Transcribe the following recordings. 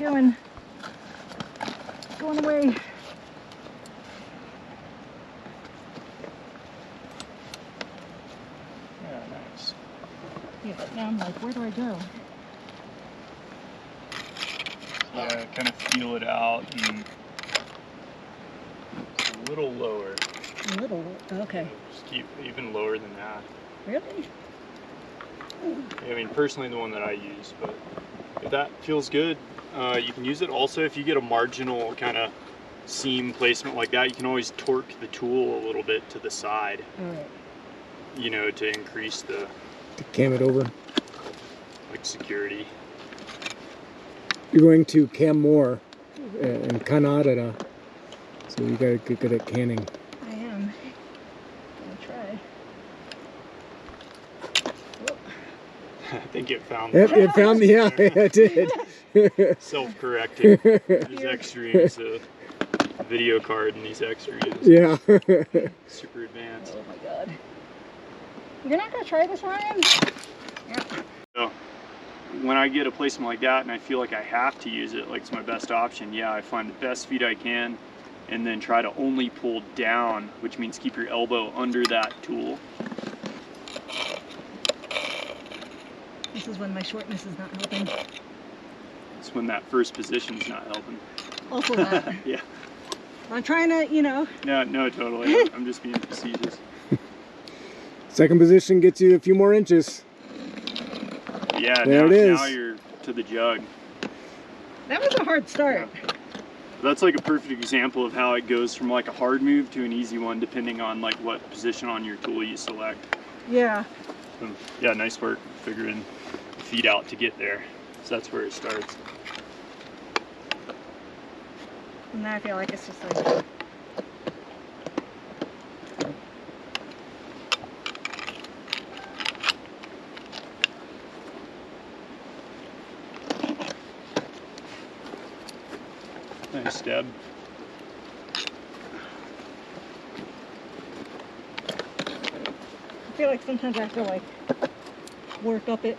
Doing. Going away. Yeah, nice. Yeah, but now I'm like, where do I go? Yeah, kind of feel it out, and it's a little lower. A little, okay. Just keep even lower than that. Really? I mean, personally, the one that I use, but if that feels good, you can use it. Also, if you get a marginal kind of seam placement like that, you can always torque the tool a little bit to the side. All right. You know, to increase the To cam it over. like security. You're going to cam more and Canada, so you gotta get good at canning. I am. Gonna try. Whoop. I think it found It found the, yeah, it did. self-correcting. There's extremes, video card and these extremes. Yeah. Super advanced. Oh my god. You're not gonna try this, Ryan? Yeah. So, when I get a placement like that and I feel like I have to use it, like it's my best option, yeah, I find the best feed I can and then try to only pull down, which means keep your elbow under that tool. This is when my shortness is not helping. It's when that first position's not helping. Also that. Yeah. I'm trying to, you know. No, totally. I'm just being facetious. Second position gets you a few more inches. Yeah, There it is. Now you're to the jug. That was a hard start. Yeah. That's like a perfect example of how it goes from like a hard move to an easy one, depending on like what position on your tool you select. Yeah. So, yeah, nice work figuring the feed out to get there. So that's where it starts. And now I feel like it's just like. Nice stab. I feel like sometimes I have to like work up it.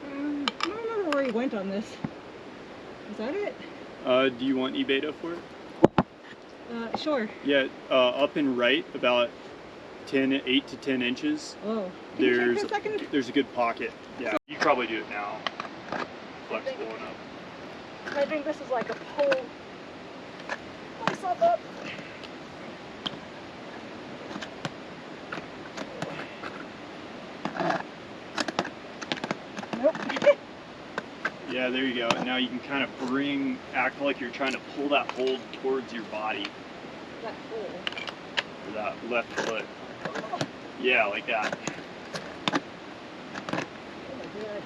I don't remember where he went on this. Is that it? Do you want e-beta for it? Sure. Yeah, up and right about 8 to 10 inches. Oh. Can you check for a second? There's a good pocket. Yeah, you can probably do it now. Flexible enough. I think this is like a pull myself up. Nope. Yeah, there you go. And now you can kind of act like you're trying to pull that hold towards your body. That pull. For that left foot. Yeah, like that. Oh my god.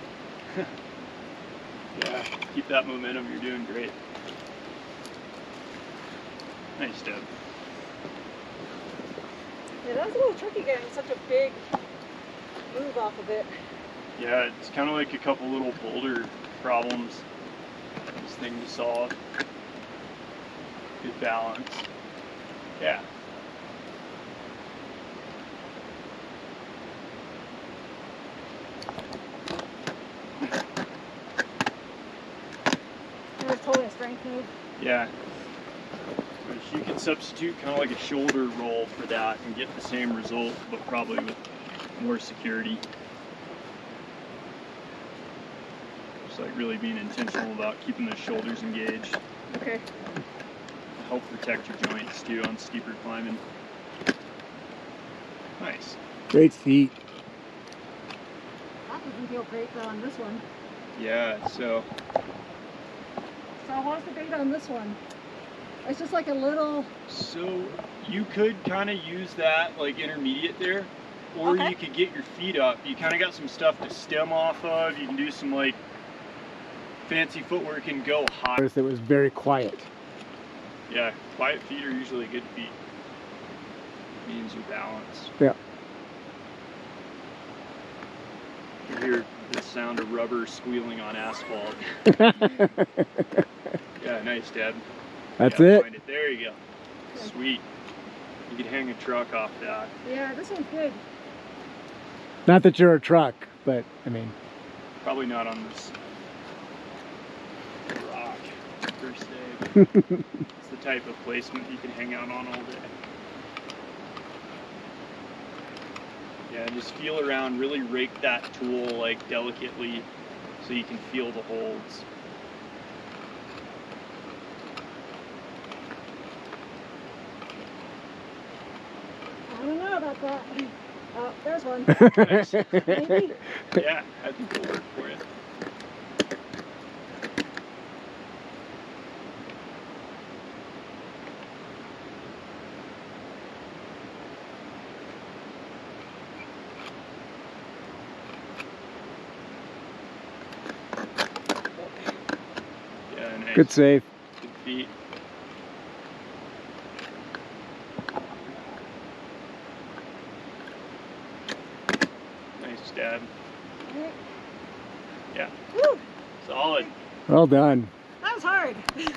Yeah, keep that momentum. You're doing great. Nice step. Yeah, that was a little tricky getting such a big move off of it. Yeah, it's kind of like a couple little boulder problems. This thing to solve. Good balance. Yeah. It was totally a strength move. Yeah. Which you can substitute kind of like a shoulder roll for that and get the same result, but probably with more security. Just like really being intentional about keeping the shoulders engaged. Okay. Help protect your joints too on steeper climbing. Nice. Great feet. That doesn't feel great though on this one. Yeah, so So what's the bait on this one? It's just like a little. So you could kind of use that like intermediate there, or Okay. you could get your feet up. You kind of got some stuff to stem off of. You can do some like fancy footwork and go high. It was very quiet. Yeah, quiet feet are usually good feet. Means you're balanced. Yeah. You hear the sound of rubber squealing on asphalt. Yeah, nice, Dad. That's Yeah, it. find it. There you go. Sweet. You could hang a truck off that. Yeah, this one's good. Not that you're a truck, but I mean, Probably not on this rock per se, but it's the type of placement you can hang out on all day. Yeah, just feel around, really rake that tool like delicately so you can feel the holds. I don't know about that. Oh, there's one. Nice. Maybe. Yeah, I think it'll work for you. Yeah, nice. good save. Good feet. Nice stab. Alright. Yeah, Woo! solid. Well done. That was hard.